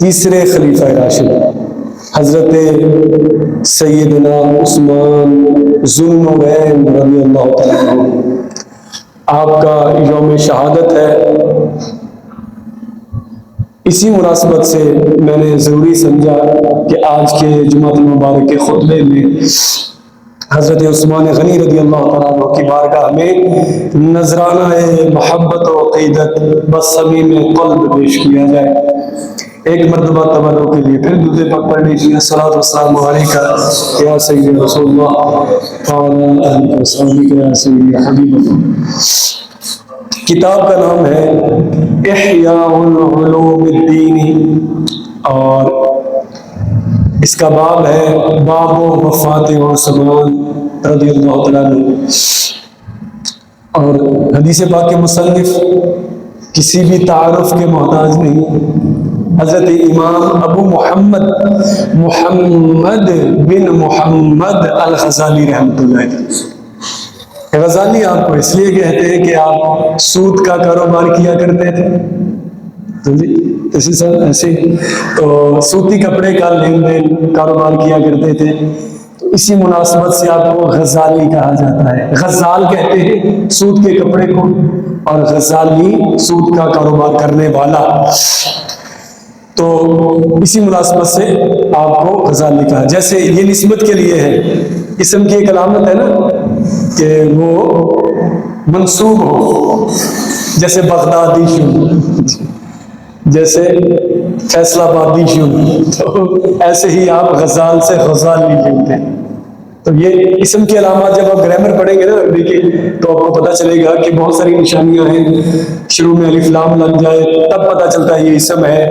تیسرے خلیفہ راشد حضرت سیدنا عثمان ذو النورین رضی اللہ تعالیٰ عنہ، آپ کا یوم شہادت ہے۔ اسی مناسبت سے میں نے ضروری سمجھا کہ آج کے جمعۃ المبارک کے خطبے میں حضرت عثمان غنی رضی اللہ تعالیٰ عنہ کی بارگاہ میں نذرانہ محبت و عقیدت بصمیم قلب پیش کیا جائے۔ ایک مرتبہ تبرک کے لیے پھر درود پاک پڑھ لیجیے۔ الصلاۃ والسلام علیک یا سید رسول اللہ وعلی آلہ وصحبہ یا سید حبیب اللہ۔ کتاب کا نام ہے احیاء العلوم الدین، اور اس کا باب ہے باب وفات عثمان رضی اللہ تعالیٰ عنہ۔ اور حدیث پاک کے مصنف کسی بھی تعارف کے محتاج نہیں، حضرت امام ابو محمد بن محمد الغزالی رحمۃ اللہ علیہ۔ غزالی آپ کو اس لیے کہتے ہیں کہ آپ سود کا کاروبار کیا کرتے تھے، ایسے تو سوتی کپڑے کا لین دین کاروبار کیا کرتے تھے، تو اسی مناسبت سے آپ کو غزالی کہا جاتا ہے۔ غزال کہتے ہیں سود کے کپڑے کو، اور غزالی سود کا کاروبار کرنے والا، تو اسی مناسبت سے آپ کو غزالی کہا۔ جیسے یہ نسبت کے لیے ہے، اسم کی ایک علامت ہے نا کہ وہ منسوب ہو، جیسے بغدادی شو، جیسے فیصلہ آبادی شو، تو ایسے ہی آپ غزال سے غزالی لیتے ہیں۔ تو یہ اسم کی علامات جب آپ گرامر پڑھیں گے نا دیکھیے تو آپ کو پتہ چلے گا کہ بہت ساری نشانیاں ہیں۔ شروع میں الف لام لگ جائے تب پتہ چلتا ہے یہ اسم ہے،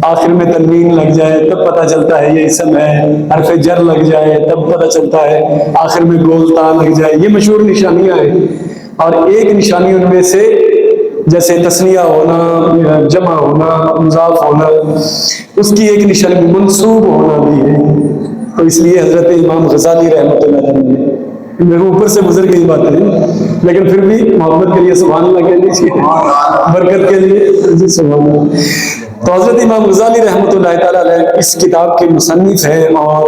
آخر میں تنوین لگ جائے تب پتہ چلتا ہے یہ اسم ہے، حرف جر لگ جائے تب پتہ چلتا ہے، آخر میں گول تا لگ جائے، یہ مشہور نشانیاں ہیں۔ اور ایک نشانی ان میں سے جیسے تثنیہ ہونا، جمع ہونا، مضاف ہونا، اس کی ایک نشانی منصوب ہونا بھی ہے۔ تو اس لیے حضرت امام غزالی رحمۃ اللہ علیہ، میرے اوپر سے گزر گئی باتیں لیکن پھر بھی محبت کے لیے سبحان اللہ کہہ لیجیے، برکت کے لیے سبحان اللہ۔ تو حضرت امام غزالی رحمۃ اللہ تعالیٰ علیہ اس کتاب کے مصنف ہیں، اور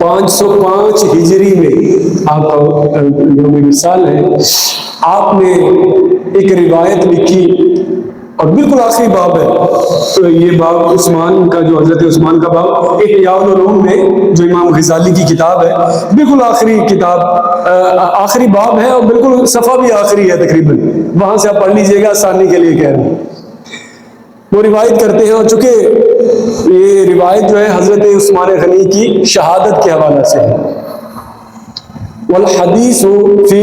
505 ہجری میں آپ کا یوم وصال ہے۔ آپ نے ایک روایت لکھی، اور بالکل آخری باب ہے، تو یہ باب عثمان کا، جو حضرت عثمان کا باب احیاء العلوم میں جو امام غزالی کی کتاب ہے، بالکل آخری کتاب، آخری باب ہے، اور بالکل صفحہ بھی آخری ہے تقریباً، وہاں سے آپ پڑھ لیجئے گا، آسانی کے لیے کہہ رہے ہیں۔ وہ روایت کرتے ہیں، اور چونکہ یہ روایت جو ہے حضرت عثمان غنی کی شہادت کے حوالے سے ہے۔ والحدیث فی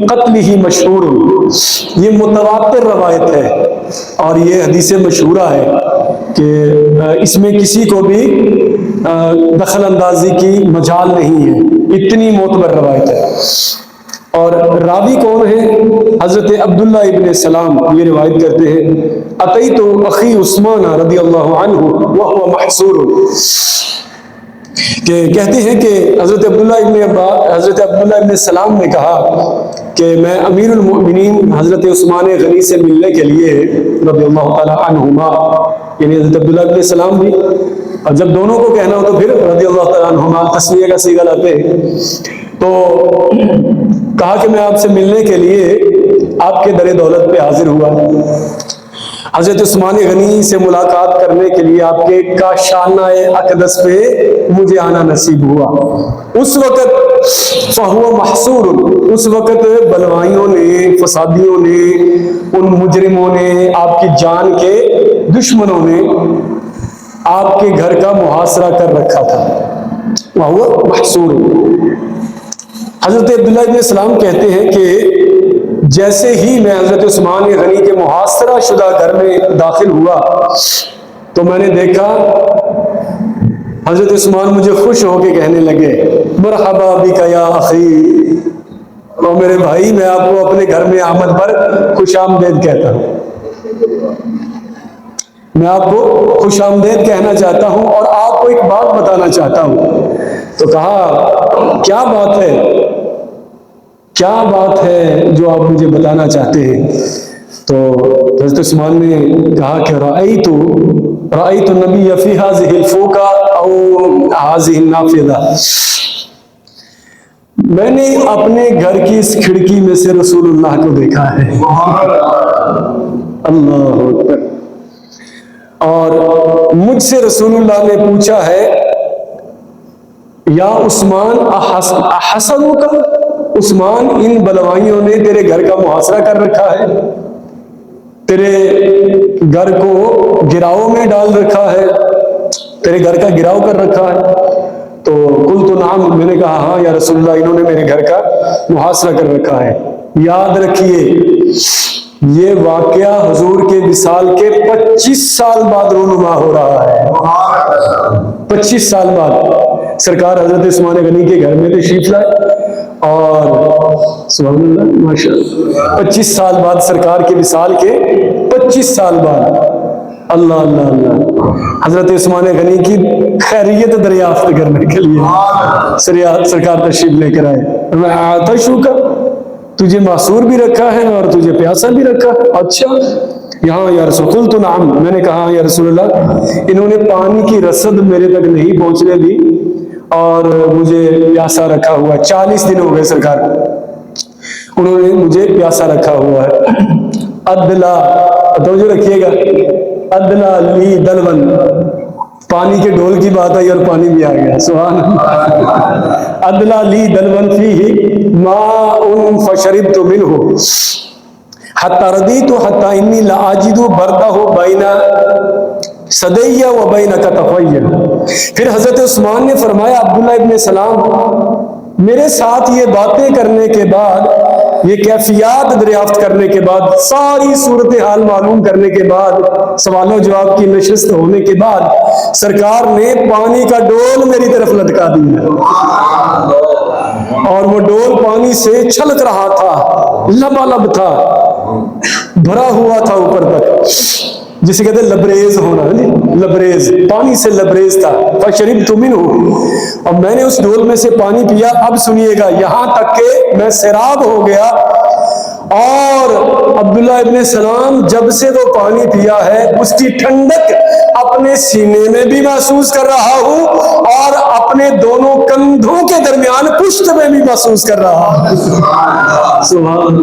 قتلہ مشہور، یہ متواتر روایت ہے، اور یہ حدیث مشہورہ ہے کہ اس میں کسی کو بھی دخل اندازی کی مجال نہیں ہے، اتنی معتبر روایت ہے۔ اور راوی کون ہے؟ حضرت عبداللہ ابن سلام یہ روایت کرتے ہیں، اتیت اخی عثمان رضی اللہ عنہ وهو محصور، کہ کہتے ہیں کہ حضرت عبداللہ ابن سلام نے کہا کہ میں امیر المؤمنین حضرت عثمان غنی سے ملنے کے لیے رضی اللہ تعالی عنہما، یعنی حضرت عبداللہ ابن سلام بھی، اور جب دونوں کو کہنا ہو تو پھر رضی اللہ تعالی عنہما تسنیہ کا صیغہ لاتے ہیں، تو کہا کہ میں آپ سے ملنے کے لیے آپ کے در دولت پہ حاضر ہوا۔ حضرت عثمان غنی سے ملاقات کرنے کے لیے آپ کے کاشانہ اقدس پہ مجھے آنا نصیب ہوا۔ اس وقت فہو محصور، اس وقت بلوائیوں نے، فسادیوں نے، ان مجرموں نے، آپ کی جان کے دشمنوں نے آپ کے گھر کا محاصرہ کر رکھا تھا۔ وہو محصور۔ حضرت عبداللہ ابن سلام کہتے ہیں کہ جیسے ہی میں حضرت عثمان غنی کے محاصرہ شدہ گھر میں داخل ہوا تو میں نے دیکھا حضرت عثمان مجھے خوش ہو کے کہنے لگے، مرحبا بک یا اخی، اور میرے بھائی میں آپ کو اپنے گھر میں آمد پر خوش آمدید کہتا ہوں، میں آپ کو خوش آمدید کہنا چاہتا ہوں اور آپ کو ایک بات بتانا چاہتا ہوں۔ تو کہا کیا بات ہے، کیا بات ہے جو آپ مجھے بتانا چاہتے ہیں؟ تو حضرت عثمان نے کہا کہ رأیت النبی فی ہذہ الفوقہ او ہذہ النافذہ، میں نے اپنے گھر کی اس کھڑکی میں سے رسول اللہ کو دیکھا ہے. اللہ اکبر. اور مجھ سے رسول اللہ نے پوچھا ہے یا عثمان احسنک، عثمان ان بلوائیوں نے تیرے گھر کا محاصرہ کر رکھا ہے، تیرے گھر کو گراؤ میں ڈال رکھا ہے، تیرے گھر کا گراؤ کر رکھا ہے؟ تو قلت نعم، میں نے کہا ہاں یا رسول اللہ، انہوں نے میرے گھر کا محاصرہ کر رکھا ہے. یاد رکھیے یہ واقعہ حضور کے وصال کے 25 سال بعد رونما ہو رہا ہے. 25 سال بعد سرکار حضرت عثمان غنی کے گھر میں تشریف لائے، اور سبحان اللہ ماشاء اللہ 25 سال بعد سرکار کے وصال کے 25 سال بعد اللہ اللہ اللہ حضرت عثمان غنی کی خیریت دریافت کرنے کے لیے سرکار تشریف لے کر آئے. میں آتشوں کا، تجھے معصور بھی رکھا ہے اور تجھے پیاسا بھی رکھا ہے. اچھا یہاں یا رسول، قلت نعم، میں نے کہا یا رسول اللہ، انہوں نے پانی کی رسد میرے تک نہیں پہنچنے دی اور مجھے پیاسا رکھا ہوا ہے. 40 دن ہو گئے سرکار، انہوں نے مجھے پیاسا رکھا ہوا ہے. ادلا، توجہ رکھیے گا، ادلا لی دلون، پانی کے ڈول کی بات آئی اور پانی بھی آ گیا. سبحان اللہ. ادلا لی دلون فیہ ماء فشربت منہ حتی ردیت حتی انی لاجد بردہ بین صدیہ و بین کتفیہ. پھر حضرت عثمان نے فرمایا، عبداللہ ابن سلام میرے ساتھ یہ باتیں کرنے کے بعد، یہ کیفیات دریافت کرنے کے بعد، ساری صورتحال معلوم کرنے کے بعد، سوال و جواب کی نشست ہونے کے بعد، سرکار نے پانی کا ڈول میری طرف لٹکا دیا اور وہ ڈول پانی سے چھلک رہا تھا، لبالب تھا، بھرا ہوا تھا اوپر تک، جسے کہتے ہیں لبریز ہونا، لبریز، پانی سے لبریز تھا. فشربت منہ، اور میں نے اس ڈول میں سے پانی پیا. اب سنیے گا، یہاں تک کہ میں سیراب ہو گیا، اور عبداللہ ابن سلام جب سے وہ پانی پیا ہے اس کی ٹھنڈک اپنے سینے میں بھی محسوس کر رہا ہوں اور اپنے دونوں کندھوں کے درمیان پشت میں بھی محسوس کر رہا ہوں. سبحان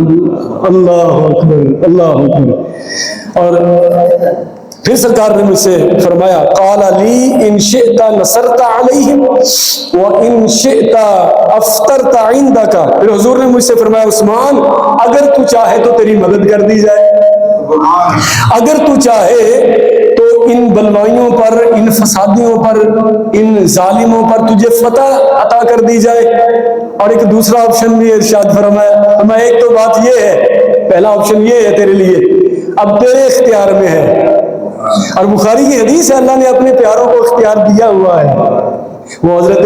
اللہ اکبر، اللہ اکبر. اور پھر سرکار نے مجھ سے فرمایا، قال لی ان شئت نصرت علیہم وان شئت افطرت عندک. پھر حضور نے مجھ سے فرمایا، عثمان اگر تو چاہے تو تیری مدد کر دی جائے، اگر تو چاہے تو ان بلوائیوں پر، ان فسادیوں پر، ان ظالموں پر تجھے فتح عطا کر دی جائے. اور ایک دوسرا آپشن بھی ارشاد فرمایا، میں ایک تو بات یہ ہے، پہلا آپشن یہ ہے تیرے لیے، اب تیرے اختیار میں ہے. اور بخاری کی حدیث ہے، اللہ نے اپنے پیاروں کو اختیار دیا ہوا ہے. وہ حضرت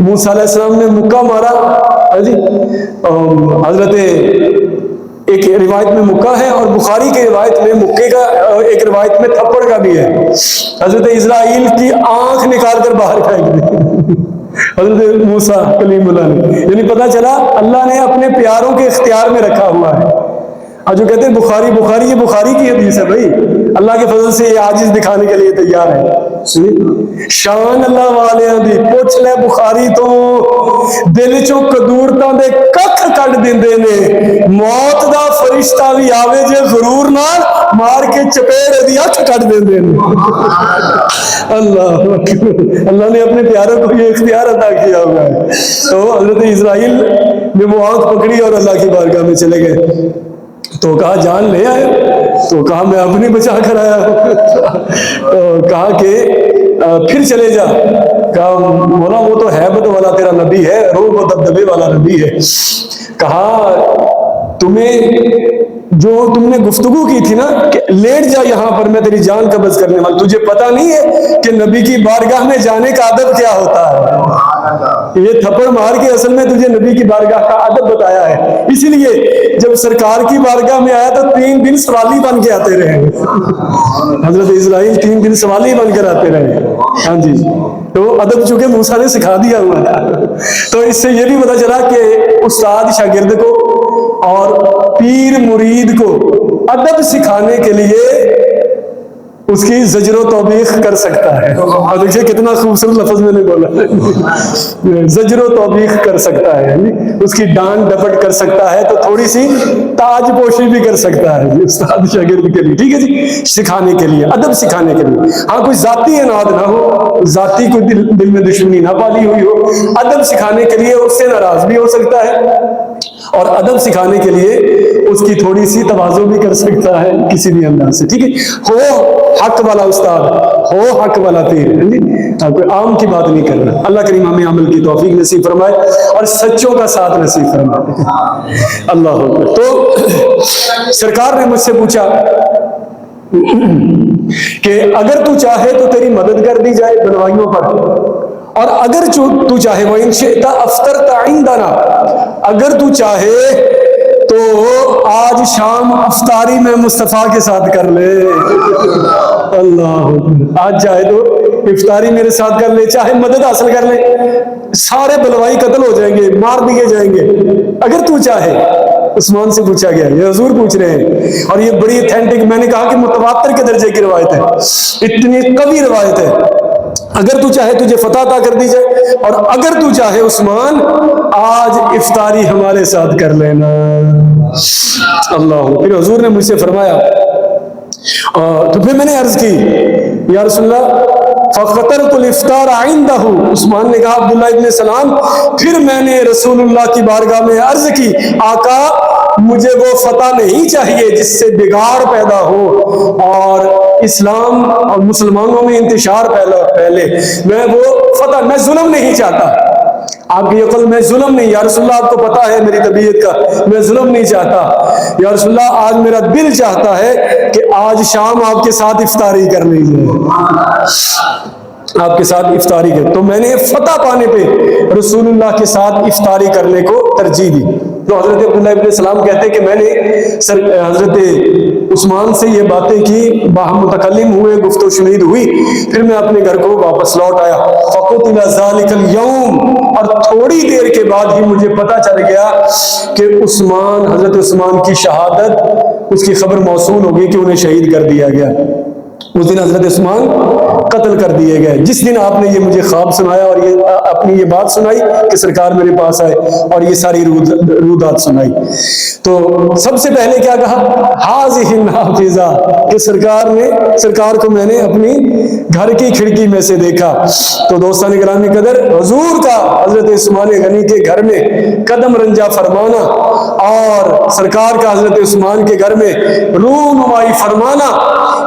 موسیٰ علیہ السلام نے مکہ مارا، حضرت ایک روایت میں مکہ ہے اور بخاری کی روایت میں مکے کا، ایک روایت میں تھپڑ کا بھی ہے. حضرت اسرائیل کی آنکھ نکال کر باہر پھینک دی حضرت موسیٰ کلیم اللہ نے. یعنی پتہ چلا اللہ نے اپنے پیاروں کے اختیار میں رکھا ہوا ہے. اور جو کہتے ہیں بخاری، یہ بخاری کی حدیث ہے بھائی، اللہ کے فضل سے یہ عاجز دکھانے کے لیے تیار ہے. شان اللہ والے دی پوچھ لے بخاری تو دل چوں کدورتاں دے ککھ کڈ دیندے نے، موت دا فرشتہ بھی آوے جے غرور نال مار کے چپیڑ دی اکھ کڈ دیندے نے. اللہ نے اپنے پیاروں کو یہ اختیار عطا کیا ہوا ہے. تو حضرت اسرائیل نے وہ آنکھ پکڑی اور اللہ کی بارگاہ میں چلے گئے. تو کہا جان لے آئے؟ تو کہا میں اپنی بچا کر آیا ہوں. تو کہا کہ پھر چلے جا. کہا مولا وہ تو ہیبت والا تیرا نبی ہے، روح و دبدبے والا نبی ہے. کہا جو تم نے گفتگو کی تھی نا کہ لیٹ جا یہاں پر، میں تیری جان قبض کرنے والا، تجھے پتا نہیں ہے کہ نبی کی بارگاہ میں جانے کا ادب کیا ہوتا ہے؟ یہ تھپڑ مار کے اصل میں تجھے نبی کی بارگاہ کا ادب بتایا ہے. اسی لیے جب سرکار کی بارگاہ میں آیا تو 3 دن سوالی بن کے آتے رہے. حضرت اسرائیل 3 دن سوالی بن کر آتے رہے. ہاں جی، تو ادب چونکہ موسیٰ نے سکھا دیا ہوا ہے. تو اس سے یہ بھی پتا چلا کہ استاد شاگرد کو اور پیر مرید کو ادب سکھانے کے لیے اس کی زجر و توبیخ کر سکتا ہے. اور دیکھیے کتنا خوبصورت لفظ میں نے بولا, زجر و توبیخ کر سکتا ہے, اس کی ڈانٹ ڈپٹ کر سکتا ہے, تو تھوڑی سی تاج پوشی بھی کر سکتا ہے استاد شاگرد کے لیے, ٹھیک ہے جی, سکھانے کے لیے, ادب سکھانے کے لیے. ہاں کوئی ذاتی اناد نہ ہو, ذاتی کوئی دل میں دشمنی نہ پالی ہوئی ہو, ادب سکھانے کے لیے اس سے ناراض بھی ہو سکتا ہے, اور ادب سکھانے کے لیے اس کی تھوڑی سی تواضع بھی کر سکتا ہے کسی بھی انداز سے, ٹھیک ہے. ہو حق والا استاد, ہو حق والا پیر, کوئی عام کی بات نہیں کرنا. اللہ کریم ہمیں عمل کی توفیق نصیب فرمائے اور سچوں کا ساتھ نصیب فرمائے. اللہ اکبر. تو سرکار نے مجھ سے پوچھا کہ اگر تو چاہے تو تیری مدد کر دی جائے بنوائیوں پر, اور اگر تو چاہے وَإِن شِئْتَ أَفْطَرْتَ عِندَنَا, اگر تو چاہے تو آج شام افطاری میں مصطفیٰ کے ساتھ کر لے. اللہ, آج چاہے تو افطاری میرے ساتھ کر لے, چاہے مدد حاصل کر لے, سارے بلوائی قتل ہو جائیں گے, مار دیے جائیں گے, اگر تو چاہے. عثمان سے پوچھا گیا, یہ حضور پوچھ رہے ہیں, اور یہ بڑی اتھینٹک, میں نے کہا کہ متواتر کے درجے کی روایت ہے, اتنی قوی روایت ہے. اگر تو چاہے تجھے فتح عطا کر دی جائے, اور اگر تو چاہے عثمان آج افطاری ہمارے ساتھ کر لینا. اللہ. پھر حضور نے مجھ سے فرمایا, تو پھر میں نے عرض کی یا رسول اللہ فَقَتَرْتُ الْإِفْطَارَ عِنْدَهُ. عثمان نے کہا عبداللہ ابن سلام, پھر میں نے رسول اللہ کی بارگاہ میں عرض کی, آقا مجھے وہ فتح نہیں چاہیے جس سے بگاڑ پیدا ہو اور اسلام اور مسلمانوں میں انتشار پھیلے. میں وہ فتح, میں ظلم نہیں چاہتا. آپ کی عقل, میں ظلم نہیں, یا رسول اللہ آپ کو پتا ہے میری طبیعت کا, میں ظلم نہیں چاہتا. یا رسول اللہ آج میرا دل چاہتا ہے کہ آج شام آپ کے ساتھ افطاری کر لیجیے, آپ کے ساتھ افطاری کر. تو میں نے فتح پانے پہ رسول اللہ کے ساتھ افطاری کرنے کو ترجیح دی. تو حضرت عبداللہ ابن سلام کہتے ہیں کہ میں نے حضرت عثمان سے یہ باتیں کی, باہم متکلم ہوئے, گفت و شنید ہوئی, پھر میں اپنے گھر کو واپس لوٹ آیا. فَقُتِلَ ذَلِكَ الْيَوْمِ, اور تھوڑی دیر کے بعد ہی مجھے پتا چل گیا کہ عثمان, حضرت عثمان کی شہادت, اس کی خبر موصول ہو گئی کہ انہیں شہید کر دیا گیا. اس دن حضرت عثمان قتل کر دیے گئے. جس دن آپ نے یہ مجھے خواب سنایا اور یہ اپنی یہ بات سنائی کہ سرکار میرے پاس آئے اور یہ ساری رودات سنائی, تو سب سے پہلے کیا کہا, حاضہ النافذہ, کہ سرکار کو میں نے اپنی گھر کی کھڑکی میں سے دیکھا. تو دوستان گرامی قدر, حضور کا حضرت عثمان غنی کے گھر میں قدم رنجا فرمانا اور سرکار کا حضرت عثمان کے گھر میں رونمائی فرمانا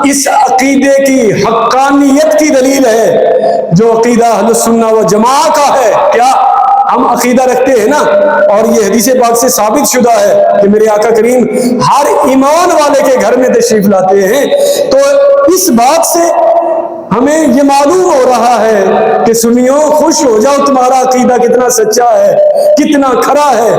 اس عقیدے کی حقانیت کی دلیل ہے جو عقیدہ اہل السنہ و جماعت کا ہے. کیا ہم عقیدہ رکھتے ہیں نا, اور یہ حدیث پاک سے ثابت شدہ ہے کہ میرے آقا کریم ہر ایمان والے کے گھر میں تشریف لاتے ہیں. تو اس بات سے ہمیں یہ معلوم ہو رہا ہے کہ سنیوں خوش ہو جاؤ, تمہارا عقیدہ کتنا سچا ہے, کتنا کھرا ہے,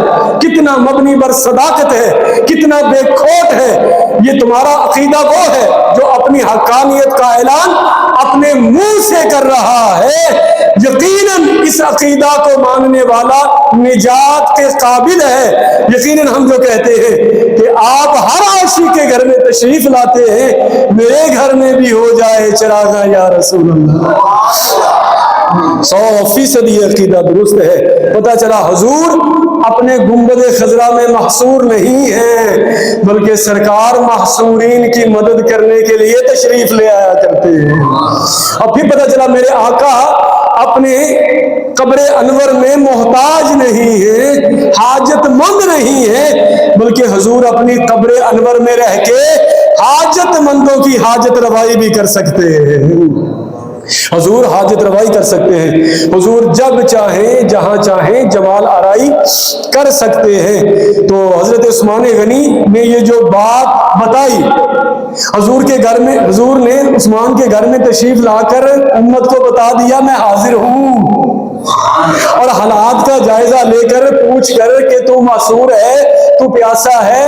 کتنا مبنی بر صداقت ہے, کتنا بے کھوٹ ہے. یہ تمہارا عقیدہ وہ ہے جو اپنی حقانیت کا اعلان اپنے منہ سے کر رہا ہے. یقیناً اس عقیدہ کو ماننے والا نجات کے قابل ہے. یقیناً ہم جو کہتے ہیں کہ آپ ہر عاشق کے گھر میں تشریف لاتے ہیں, میرے گھر میں بھی ہو جائے چراغاں یا رسول اللہ. 100% یہ عقیدہ درست ہے. پتہ چلا حضور اپنے گنبد خضرا میں محصور نہیں ہیں, بلکہ سرکار محصورین کی مدد کرنے کے لیے تشریف لے آیا کرتے ہیں. اور پھر پتہ چلا میرے آقا اپنے قبر انور میں محتاج نہیں ہے, حاجت مند نہیں ہے, بلکہ حضور اپنی قبر انور میں رہ کے حاجت مندوں کی حاجت روائی بھی کر سکتے ہیں. حضور حاجت روائی کر سکتے ہیں. حضور جب چاہیں جہاں چاہیں جمال آرائی کر سکتے ہیں. تو حضرت عثمان غنی نے یہ جو بات بتائی حضور کے گھر میں, حضور نے عثمان کے گھر میں تشریف لا کر امت کو بتا دیا میں حاضر ہوں, اور حالات کا جائزہ لے کر پوچھ کر کہ تو معصور ہے, تو پیاسا ہے,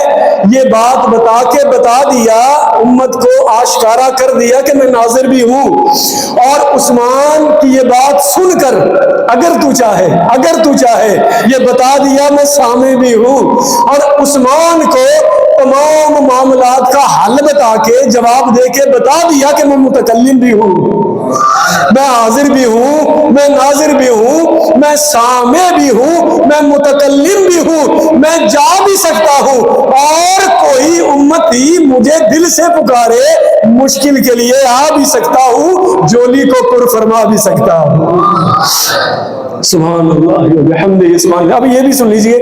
یہ بات بتا دیا, امت کو آشکارا کر دیا کہ میں ناظر بھی ہوں. اور عثمان کی یہ بات سن کر اگر تو چاہے یہ بتا دیا میں سامع بھی ہوں. اور عثمان کو تمام معاملات کا حل بتا کے جواب دے کے بتا دیا کہ میں متکلم بھی ہوں، میں حاضر بھی ہوں، میں ناظر بھی ہوں، میں سامع بھی ہوں، میں متکلم بھی ہوں، میں جا بھی سکتا ہوں، اور کوئی امتی مجھے دل سے پکارے مشکل کے لیے آ بھی سکتا ہوں، جولی کو پر فرما بھی سکتا ہوں۔ سبحان اللہ وبحمدہ، سبحان اللہ۔ اب یہ بھی سن لیجئے،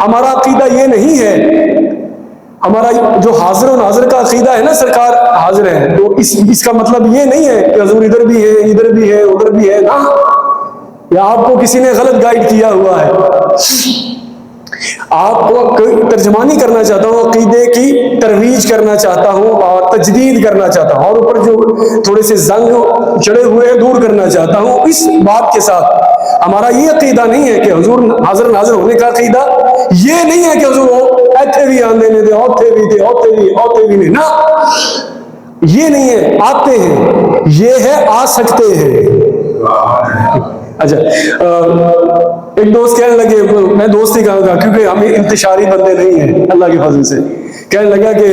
ہمارا عقیدہ یہ نہیں ہے، ہمارا جو حاضر و ناظر کا عقیدہ ہے نا، سرکار حاضر ہے، تو اس کا مطلب یہ نہیں ہے کہ حضور ادھر بھی ہے، ادھر بھی ہے، ادھر بھی ہے نا، یا آپ کو کسی نے غلط گائیڈ کیا ہوا ہے۔ آپ کو ترجمانی کرنا چاہتا ہوں، عقیدے کی ترویج کرنا چاہتا ہوں اور تجدید کرنا چاہتا ہوں، اور اوپر جو تھوڑے سے زنگ چڑھے ہوئے دور کرنا چاہتا ہوں اس بات کے ساتھ۔ ہمارا یہ عقیدہ نہیں ہے کہ حضور حاضر ناظر ہونے کا عقیدہ یہ نہیں ہے کہ حضور ایتھے بھی آندے نے دے، اوتھے بھی دے، اوتھے بھی نہیں، نا، یہ نہیں ہے آتے ہیں، یہ ہے آ سکتے ہیں۔ اچھا، ایک دوست کہنے لگے، میں دوست ہی کہوں گا کیونکہ ہم انتشاری بندے نہیں ہیں اللہ کے فضل سے، کہنے لگا کہ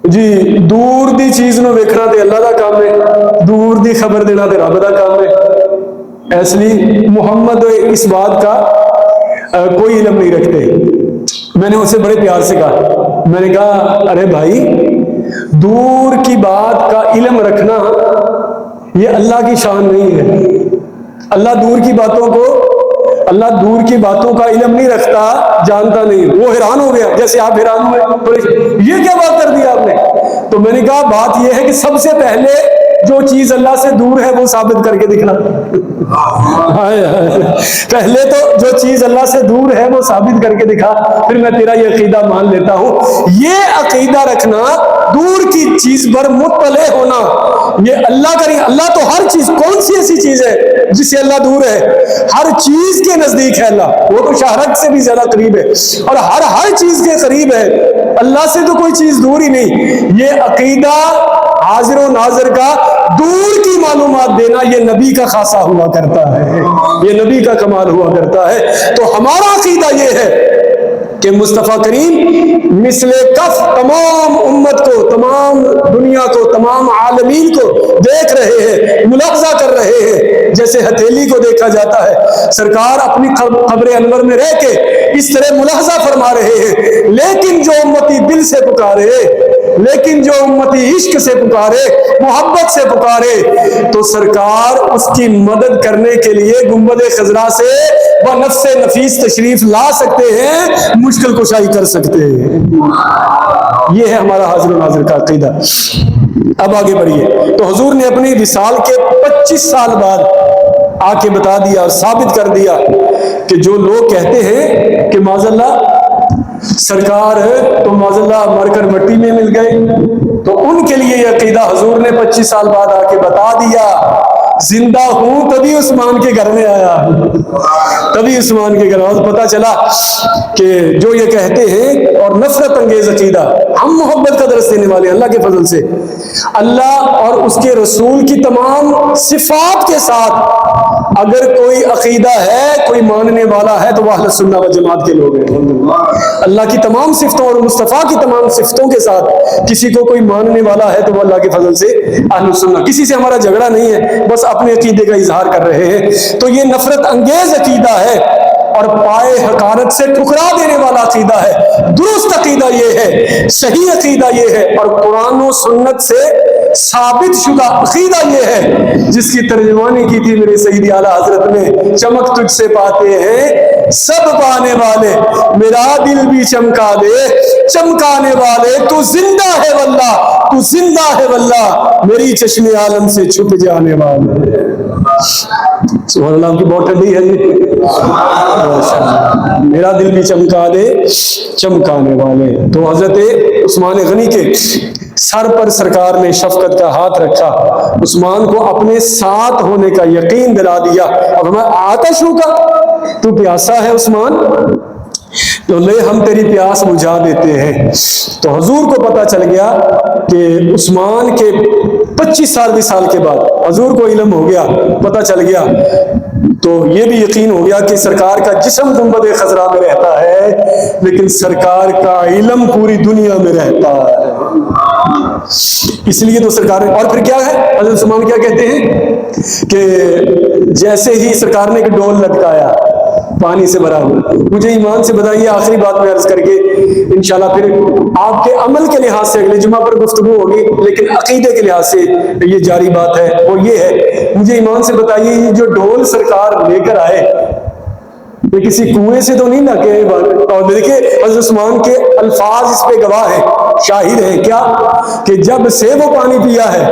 جی دور دی چیز نو ویکھنا تے اللہ دا کام ہے، دور دی خبر دینا تے رب دا کام ہے، اس لیے محمد اس بات کا کوئی علم نہیں رکھتے۔ میں نے اسے بڑے پیار سے کہا، میں نے کہا ارے بھائی، دور کی بات کا علم رکھنا یہ اللہ کی شان نہیں ہے، اللہ دور کی باتوں کا علم نہیں رکھتا، جانتا نہیں۔ وہ حیران ہو گیا جیسے آپ حیران ہوئے، یہ کیا بات کر دی آپ نے؟ تو میں نے کہا بات یہ ہے کہ سب سے پہلے جو چیز اللہ سے دور ہے وہ ثابت کر کے دکھنا۔ پہلے تو جو چیز اللہ سے دور ہے وہ ثابت کر کے دکھا، پھر میں تیرا یہ عقیدہ مان لیتا ہوں۔ یہ عقیدہ رکھنا، دور کی چیز پر مطلع ہونا، یہ اللہ کا نہیں۔ اللہ تو ہر چیز، کون سی ایسی چیز ہے جس سے اللہ دور ہے؟ ہر چیز کے نزدیک ہے اللہ، وہ تو شہرت سے بھی زیادہ قریب ہے، اور ہر چیز کے قریب ہے، اللہ سے تو کوئی چیز دور ہی نہیں۔ یہ عقیدہ حاضر و ناظر کا دور کی معلومات دینا یہ نبی کا خاصہ ہوا کرتا ہے، یہ نبی کا کمال ہوا کرتا ہے۔ تو ہمارا عقیدہ یہ ہے کہ مصطفیٰ کریم مثل کف تمام امت کو، تمام دنیا کو، تمام عالمین کو دیکھ رہے ہیں، ملاحظہ کر رہے ہیں، جیسے ہتھیلی کو دیکھا جاتا ہے۔ سرکار اپنی قبر انور میں رہ کے اس طرح ملاحظہ فرما رہے ہیں، لیکن جو امتی دل سے پکارے، لیکن جو امتی عشق سے پکارے، محبت سے پکارے، تو سرکار اس کی مدد کرنے کے لیے گنبد خضرا سے وہ نفس نفیس تشریف لا سکتے ہیں، مشکل کشائی کر سکتے ہیں۔ یہ ہے ہمارا حاضر و ناظر کا عقیدہ۔ اب آگے بڑھیے، تو حضور نے اپنی وصال کے 25 سال بعد آ کے بتا دیا اور ثابت کر دیا کہ جو لوگ کہتے ہیں کہ معاذ اللہ سرکار تو معاذ اللہ مر کر مٹی میں مل گئے، تو ان کے لیے یہ عقیدہ حضور نے 25 سال بعد آ کے بتا دیا۔ زندہ ہوں تبھی عثمان کے گھر میں آیا، تبھی عثمان کے گھر میں پتا چلا کہ جو یہ کہتے ہیں اور نفرت انگیز عقیدہ، ہم محبت کا درس دینے والے ہیں اللہ کے فضل سے، اللہ اور اس کے رسول کی تمام صفات کے ساتھ اگر کوئی عقیدہ ہے، کوئی ماننے والا ہے، تو وہ اہل سنہ و جماعت کے لوگ ہیں۔ اللہ کی تمام صفتوں اور مصطفیٰ کی تمام صفتوں کے ساتھ کسی کو کوئی ماننے والا ہے تو وہ اللہ کے فضل سے اہل سنہ۔ کسی سے ہمارا جھگڑا نہیں ہے، بس اپنے عقیدے کا اظہار کر رہے ہیں۔ تو یہ نفرت انگیز عقیدہ ہے اور پائے حقارت سے ٹکرا دینے والا عقیدہ ہے۔ درست عقیدہ یہ ہے، صحیح عقیدہ یہ ہے، اور قرآن و سنت سے ثابت شدہ عقیدہ یہ ہے، جس کی ترجمانی کی تھی میرے سیدی اعلیٰ حضرت نے، چمک تجھ سے پاتے ہیں سب پانے والے، میرا دل بھی چمکا دے چمکانے والے، تو زندہ ہے واللہ، تو زندہ ہے واللہ، میری چشم عالم سے چھپ جانے والے۔ سبحان اللہ، کی بہت ٹھنڈی ہے جی، میرا دل بھی چمکا دے چمکانے والے۔ تو حضرت عثمان غنی کے سر پر سرکار نے شفقت کا ہاتھ رکھا، عثمان کو اپنے ساتھ ہونے کا یقین دلا دیا۔ اب ہمیں آتش ہوگا، تو پیاسا ہے عثمان، تو لے ہم تیری پیاس بجھا دیتے ہیں. تو حضور کو پتا چل گیا کہ عثمان کے 25 سال 20 سال کے بعد حضور کو علم ہو گیا, پتا چل گیا. تو یہ بھی یقین ہو گیا کہ سرکار کا جسم گنبد خضرا میں رہتا ہے لیکن سرکار کا علم پوری دنیا میں رہتا ہے. اس لیے تو سرکار نے, اور پھر کیا ہے حضرت عثمان کیا کہتے ہیں کہ جیسے ہی سرکار نے ایک ڈول لٹکایا پانی سے بھرا ہوا, مجھے ایمان سے بتائیے آخری بات میں عرض کر کے انشاءاللہ پھر آپ کے عمل کے لحاظ سے اگلے جمعہ پر گفتگو ہوگی, لیکن عقیدے کے لحاظ سے یہ جاری بات ہے, وہ یہ ہے مجھے ایمان سے بتائیے یہ جو ڈول سرکار لے کر آئے یہ کسی کنویں سے تو نہیں لا کے, اور دیکھیں حضرت عثمان کے الفاظ اس پہ گواہ ہیں, شاہد ہیں کیا کہ جب سے وہ پانی پیا ہے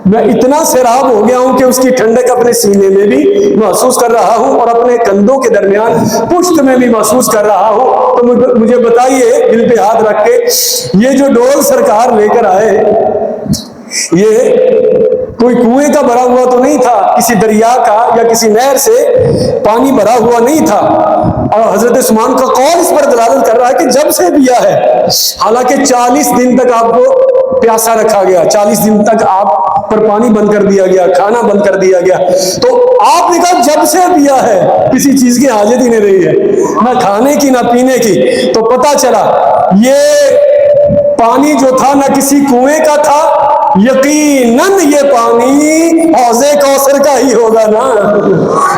میں اتنا سیراب ہو گیا ہوں کہ اس کی ٹھنڈک اپنے سینے میں بھی محسوس کر رہا ہوں اور اپنے کندھوں کے درمیان پشت میں بھی محسوس کر رہا ہوں. تو مجھے بتائیے دل پہ ہاتھ رکھ کے, یہ جو ڈول سرکار لے کر آئے یہ کوئی کنویں کا بھرا ہوا تو نہیں تھا, کسی دریا کا یا کسی نہر سے پانی بھرا ہوا نہیں تھا. اور حضرت عثمان کا قول اس پر دلالت کر رہا ہے کہ جب سے پیا ہے, حالانکہ 40 دن تک آپ کو پیاسا رکھا گیا, 40 دن تک آپ پر پانی بند کر دیا گیا, کھانا بند کر دیا گیا, تو آپ نے کہا جب سے پیا ہے کسی چیز کی حاجت ہی نہیں رہی ہے, نہ کھانے کی نہ پینے کی. تو پتا چلا یہ پانی جو تھا نہ کسی کنویں کا تھا, یقیناً یہ پانی حوض کوثر کا ہی ہوگا نا,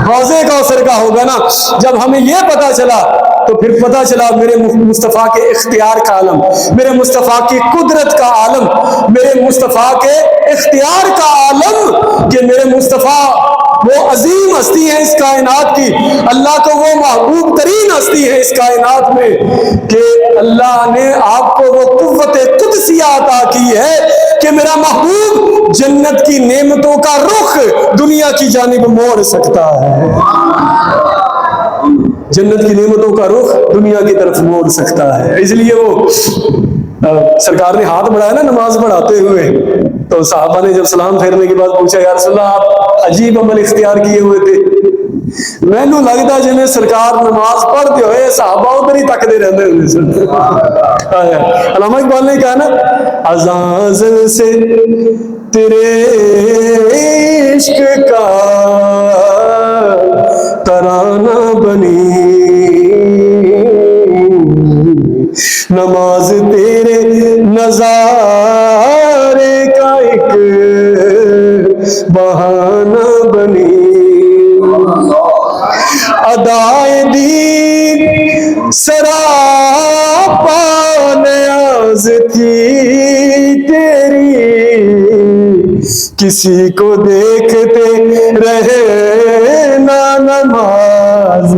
حوض کوثر کا ہوگا نا. جب ہمیں یہ پتا چلا تو پھر پتا چلا میرے مصطفیٰ کے اختیار کا عالم, میرے مصطفیٰ کی قدرت کا عالم, میرے مصطفیٰ کے اختیار کا عالم, کہ میرے مصطفیٰ وہ عظیم ہستی ہے اس کائنات کی, اللہ کو وہ محبوب ترین ہستی ہے اس کائنات میں, کہ اللہ نے آپ کو وہ قوت قدسیہ عطا کی ہے کہ میرا محبوب جنت کی نعمتوں کا رخ دنیا کی جانب موڑ سکتا ہے, جنت کی نعمتوں کا رخ دنیا کی طرف موڑ سکتا ہے. اس لیے وہ سرکار نے ہاتھ بڑھایا نا نماز پڑھاتے ہوئے, تو صحابہ نے جب سلام پھیرنے کے بعد پوچھا یا رسول اللہ آپ عجیب عمل اختیار کیے ہوئے تھے, میں نو لگتا جی سرکار نماز پڑھتے ہوئے صحابہ ادھر ہی تکتے رہتے ہوئے. علامہ اقبال نے کہا نا عزازل سے تیرے عشق کا ترانہ بنی, نماز تیرے نظارے کا ایک بہانہ بنی, ادائے دین سراپا نیاز تھی تیری, کسی کو دیکھتے رہے نہ نماز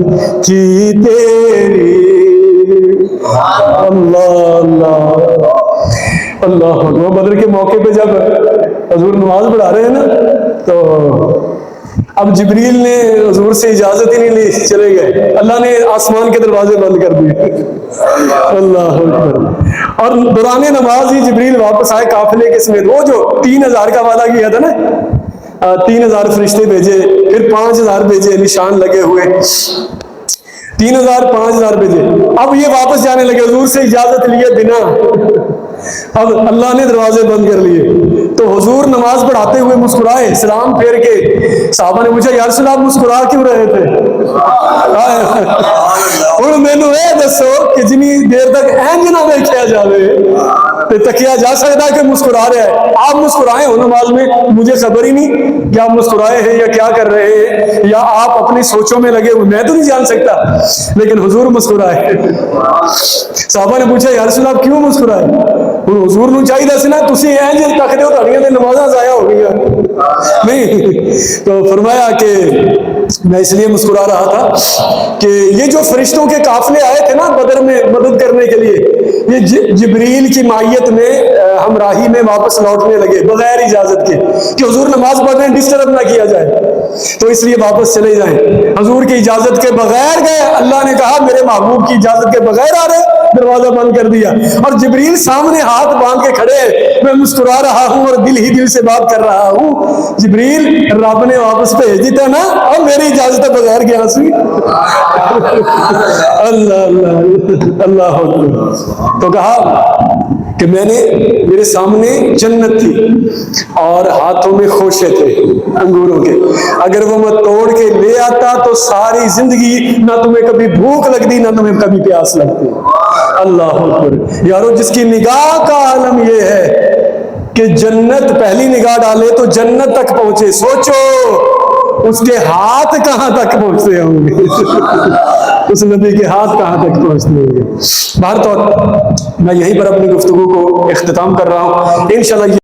کی تیری. اللہ اللہ اللہ. بدر کے موقع پہ جب حضور نماز پڑھا رہے ہیں نا, تو اب جبریل نے حضور سے اجازت ہی نہیں لی, چلے گئے, اللہ نے آسمان کے دروازے بند کر دیے. اللہ اکبر. اور دوران نماز ہی جبریل واپس آئے قافلے کے سمیت, وہ جو 3000 کا وعدہ کیا تھا نا, 3000 فرشتے بھیجے, پھر 5000 بھیجے نشان لگے ہوئے, 3000 5000 بھیجے. اب یہ واپس جانے لگے حضور سے اجازت لیے بنا, اب اللہ نے دروازے بند کر لیے. تو حضور نماز پڑھاتے ہوئے مسکرائے, سلام پھیر کے صحابہ نے پوچھا یا رسول اللہ آپ مسکرا کیوں رہے تھے؟ اور میں نے یہ دسو کہ جنی دیر تک اینج نہ دیکھا جاوے تکیا جا سکتا ہے کہ مسکرا رہا ہے. آپ مسکرائے ہو نماز میں, مجھے خبر ہی نہیں کہ آپ مسکرائے ہیں یا کیا کر رہے ہیں, یا آپ اپنی سوچوں میں لگے ہوئے, میں تو نہیں جان سکتا, لیکن حضور مسکرائے. صحابہ نے پوچھا یا رسول اللہ آپ کیوں مسکرائے؟ حضور نو چاہیے دسنا تسی اینج تکدے ہو تہاڈیاں تے نمازاں ضائع ہو گئیاں نہیں. تو فرمایا کہ میں اس لیے مسکرا رہا تھا کہ یہ جو فرشتوں کے قافلے آئے تھے نا بدر میں مدد کرنے کے لیے, یہ جبریل کی معیت میں ہمراہی میں واپس لوٹنے لگے بغیر اجازت کے, کہ حضور نماز پڑھ رہے ہیں ڈسٹرب نہ کیا جائے. تو اس لیے واپس چلے جائیں. حضور کی اجازت کے بغیر گئے, اللہ نے کہا میرے محبوب کی اجازت کے بغیر آ رہے, دروازہ بند کر دیا. اور جبریل سامنے ہاتھ باندھ کے کھڑے, میں مسکرا رہا ہوں اور دل ہی دل سے بات کر رہا ہوں. جبریل رب نے واپس بھیج دیتا نا, اور میری اجازت کے بغیر گیا سی. اللہ اللہ اللہ اکبر. تو کہا کہ میں نے, میرے سامنے جنت تھی اور ہاتھوں میں خوشے تھے انگوروں کے, اگر وہ میں توڑ کے لے آتا تو ساری زندگی نہ تمہیں کبھی بھوک لگتی نہ تمہیں کبھی پیاس لگتی. اللہ اکبر. یارو جس کی نگاہ کا عالم یہ ہے کہ جنت پہلی نگاہ ڈالے تو جنت تک پہنچے, سوچو اس کے ہاتھ کہاں تک پہنچتے ہوں گے, اس نبی کے ہاتھ کہاں تک پہنچتے ہوں گے. بہرطور میں یہیں پر اپنی گفتگو کو اختتام کر رہا ہوں. انشاءاللہ